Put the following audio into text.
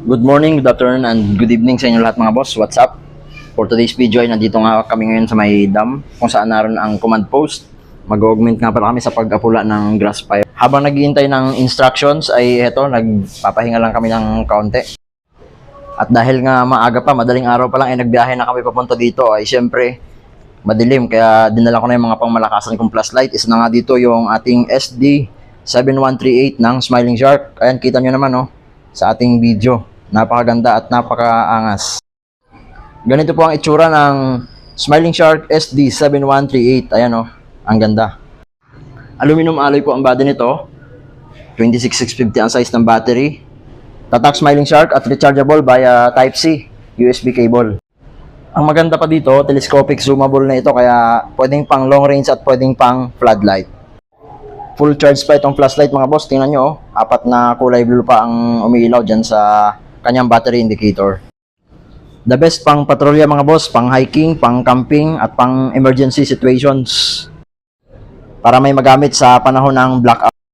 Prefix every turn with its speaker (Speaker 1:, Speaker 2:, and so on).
Speaker 1: Good morning, good afternoon, and good evening sa inyo lahat mga boss. What's up? For today's video ay nandito nga kami ngayon sa may dam kung saan naroon ang command post. Mag-augment nga pala kami sa pag-apula ng grass pipe. Habang naghihintay ng instructions ay eto, nagpapahinga lang kami ng kaunti. At dahil nga maaga pa, madaling araw pa lang ay nagbiyahe na kami papunta dito ay siyempre madilim kaya dinala ko na yung mga pangmalakasan kong flashlight. Isa na nga dito yung ating SD7138 ng Smiling Shark. Ayan, kita nyo naman sa ating video. Napakaganda at napakaangas. Ganito po ang itsura ng Smiling Shark SD7138. Ayan ang ganda. Aluminum alloy po ang body nito. 26650 ang size ng battery. Tatak Smiling Shark at rechargeable via Type-C USB cable. Ang maganda pa dito, telescopic zoomable na ito kaya pwedeng pang long range at pwedeng pang floodlight. Full charge pa itong flashlight mga boss. Tingnan nyo, apat na kulay blue pa ang umiilaw dyan sa kanyang battery indicator. The best pang patrolya mga boss, pang hiking, pang camping at pang emergency situations. Para may magamit sa panahon ng blackout.